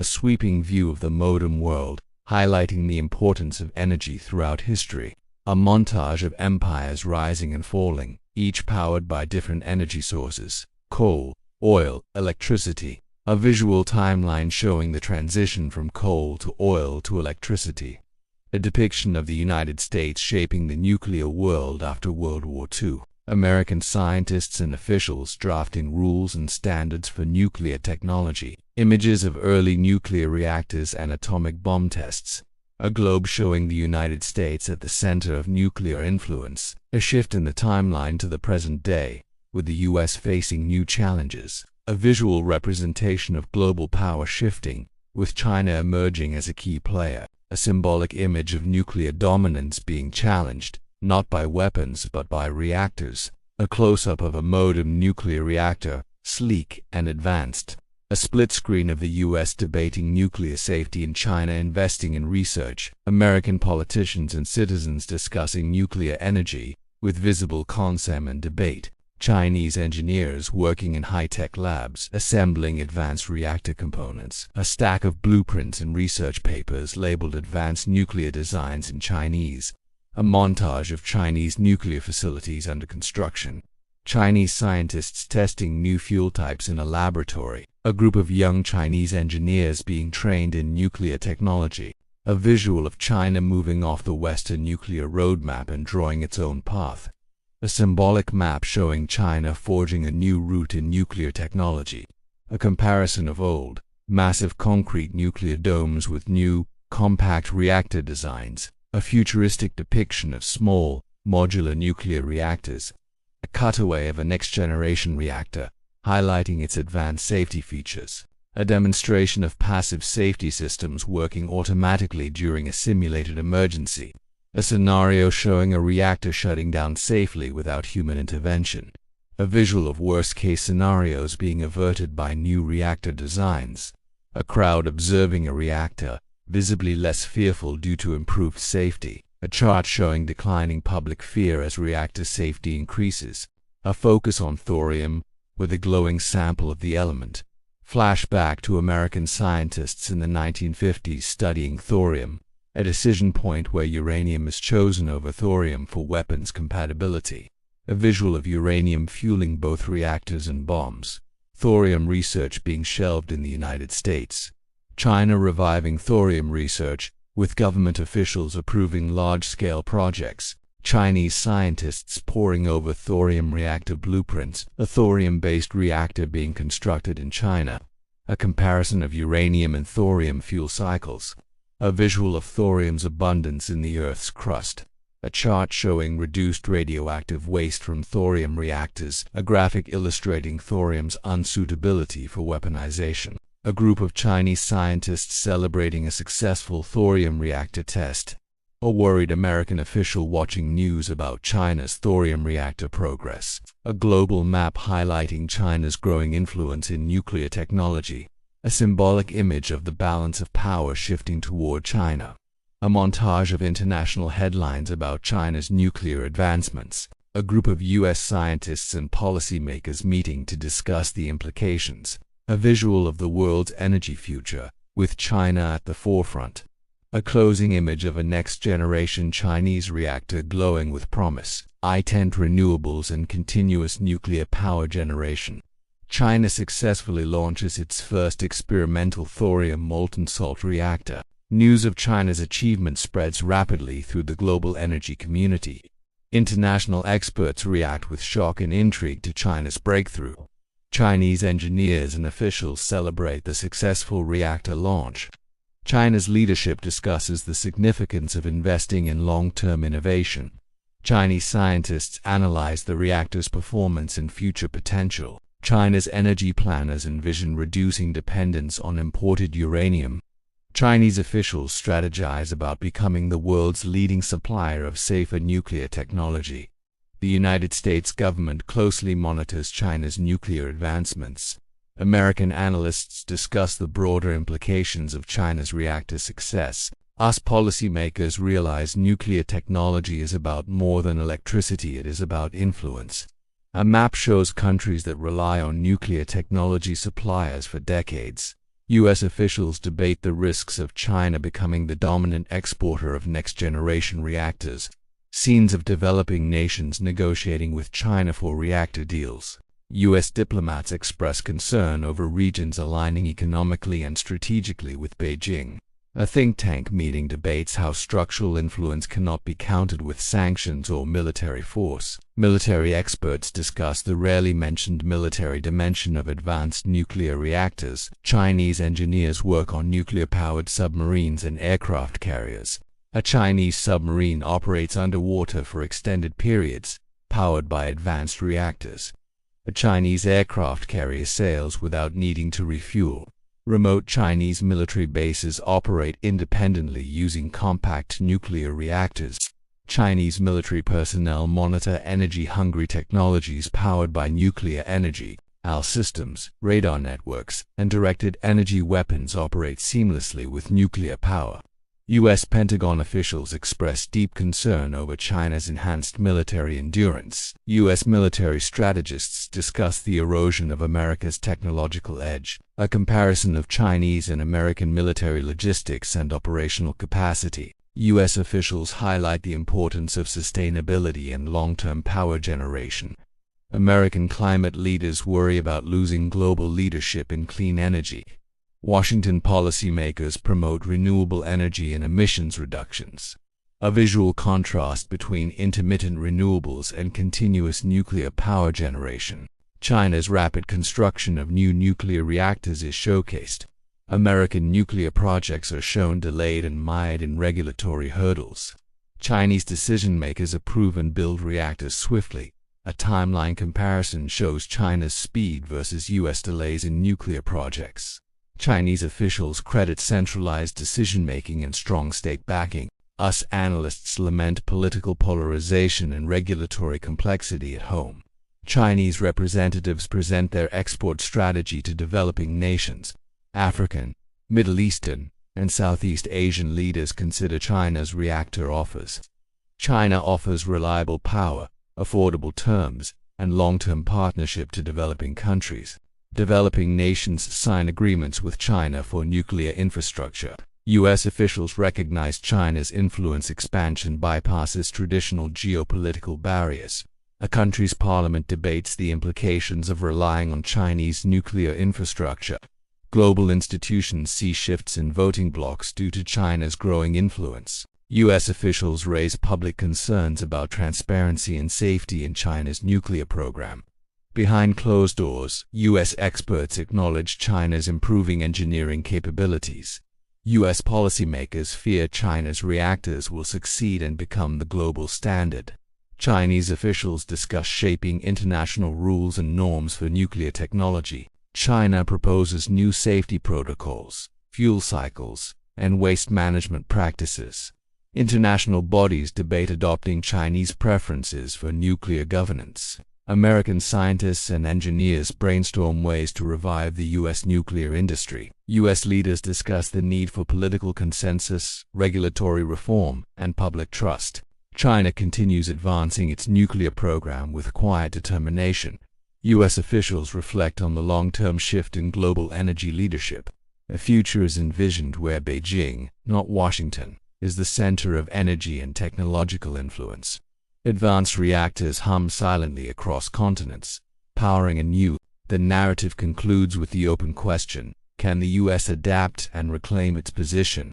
a sweeping view of the modern world, highlighting the importance of energy throughout history. A montage of empires rising and falling, each powered by different energy sources: coal, oil, electricity. A visual timeline showing the transition from coal to oil to electricity. A depiction of the United States shaping the nuclear world after World War II. American scientists and officials drafting rules and standards for nuclear technology. Images of early nuclear reactors and atomic bomb tests. A globe showing the United States at the center of nuclear influence. A shift in the timeline to the present day, with the U.S. facing new challenges. A visual representation of global power shifting, with China emerging as a key player. A symbolic image of nuclear dominance being challenged, not by weapons but by reactors. A close-up of a modern nuclear reactor, sleek and advanced. A split screen of the U.S. debating nuclear safety and China investing in research. American politicians and citizens discussing nuclear energy, with visible concept and debate. Chinese engineers working in high-tech labs, assembling advanced reactor components. A stack of blueprints and research papers labeled Advanced Nuclear Designs in Chinese. A montage of Chinese nuclear facilities under construction. Chinese scientists testing new fuel types in a laboratory. A group of young Chinese engineers being trained in nuclear technology. A visual of China moving off the Western nuclear roadmap and drawing its own path. A symbolic map showing China forging a new route in nuclear technology. A comparison of old, massive concrete nuclear domes with new, compact reactor designs. A futuristic depiction of small, modular nuclear reactors. A cutaway of a next-generation reactor, highlighting its advanced safety features. A demonstration of passive safety systems working automatically during a simulated emergency. A scenario showing a reactor shutting down safely without human intervention. A visual of worst-case scenarios being averted by new reactor designs. A crowd observing a reactor, visibly less fearful due to improved safety. A chart showing declining public fear as reactor safety increases. A focus on thorium, with a glowing sample of the element. Flashback to American scientists in the 1950s studying thorium. A decision point where uranium is chosen over thorium for weapons compatibility. A visual of uranium fueling both reactors and bombs. Thorium research being shelved in the United States. China reviving thorium research, with government officials approving large-scale projects. Chinese scientists poring over thorium reactor blueprints. A thorium-based reactor being constructed in China. A comparison of uranium and thorium fuel cycles. A visual of thorium's abundance in the Earth's crust. A chart showing reduced radioactive waste from thorium reactors. A graphic illustrating thorium's unsuitability for weaponization. A group of Chinese scientists celebrating a successful thorium reactor test. A worried American official watching news about China's thorium reactor progress. A global map highlighting China's growing influence in nuclear technology. A symbolic image of the balance of power shifting toward China. A montage of international headlines about China's nuclear advancements. A group of U.S. scientists and policymakers meeting to discuss the implications. A visual of the world's energy future, with China at the forefront. A closing image of a next-generation Chinese reactor glowing with promise. I-10 renewables and continuous nuclear power generation. China successfully launches its first experimental thorium molten salt reactor. News of China's achievement spreads rapidly through the global energy community. International experts react with shock and intrigue to China's breakthrough. Chinese engineers and officials celebrate the successful reactor launch. China's leadership discusses the significance of investing in long-term innovation. Chinese scientists analyze the reactor's performance and future potential. China's energy planners envision reducing dependence on imported uranium. Chinese officials strategize about becoming the world's leading supplier of safer nuclear technology. The United States government closely monitors China's nuclear advancements. American analysts discuss the broader implications of China's reactor success. Us policymakers realize nuclear technology is about more than electricity, it is about influence. A map shows countries that rely on nuclear technology suppliers for decades. U.S. officials debate the risks of China becoming the dominant exporter of next-generation reactors. Scenes of developing nations negotiating with China for reactor deals. U.S. diplomats express concern over regions aligning economically and strategically with Beijing. A think tank meeting debates how structural influence cannot be countered with sanctions or military force. Military experts discuss the rarely mentioned military dimension of advanced nuclear reactors. Chinese engineers work on nuclear-powered submarines and aircraft carriers. A Chinese submarine operates underwater for extended periods, powered by advanced reactors. A Chinese aircraft carrier sails without needing to refuel. Remote Chinese military bases operate independently using compact nuclear reactors. Chinese military personnel monitor energy-hungry technologies powered by nuclear energy. AL systems, radar networks, and directed energy weapons operate seamlessly with nuclear power. U.S. Pentagon officials express deep concern over China's enhanced military endurance. U.S. military strategists discuss the erosion of America's technological edge. A comparison of Chinese and American military logistics and operational capacity. U.S. officials highlight the importance of sustainability and long-term power generation. American climate leaders worry about losing global leadership in clean energy. Washington policymakers promote renewable energy and emissions reductions. A visual contrast between intermittent renewables and continuous nuclear power generation. China's rapid construction of new nuclear reactors is showcased. American nuclear projects are shown delayed and mired in regulatory hurdles. Chinese decision-makers approve and build reactors swiftly. A timeline comparison shows China's speed versus U.S. delays in nuclear projects. Chinese officials credit centralized decision-making and strong state backing. US analysts lament political polarization and regulatory complexity at home. Chinese representatives present their export strategy to developing nations. African, Middle Eastern, and Southeast Asian leaders consider China's reactor offers. China offers reliable power, affordable terms, and long-term partnership to developing countries. Developing nations sign agreements with China for nuclear infrastructure. U.S. officials recognize China's influence expansion bypasses traditional geopolitical barriers. A country's parliament debates the implications of relying on Chinese nuclear infrastructure. Global institutions see shifts in voting blocs due to China's growing influence. U.S. officials raise public concerns about transparency and safety in China's nuclear program. Behind closed doors, U.S. experts acknowledge China's improving engineering capabilities. U.S. policymakers fear China's reactors will succeed and become the global standard. Chinese officials discuss shaping international rules and norms for nuclear technology. China proposes new safety protocols, fuel cycles, and waste management practices. International bodies debate adopting Chinese preferences for nuclear governance. American scientists and engineers brainstorm ways to revive the U.S. nuclear industry. U.S. leaders discuss the need for political consensus, regulatory reform, and public trust. China continues advancing its nuclear program with quiet determination. U.S. officials reflect on the long-term shift in global energy leadership. A future is envisioned where Beijing, not Washington, is the center of energy and technological influence. Advanced reactors hum silently across continents, powering anew. The narrative concludes with the open question: can the U.S. adapt and reclaim its position?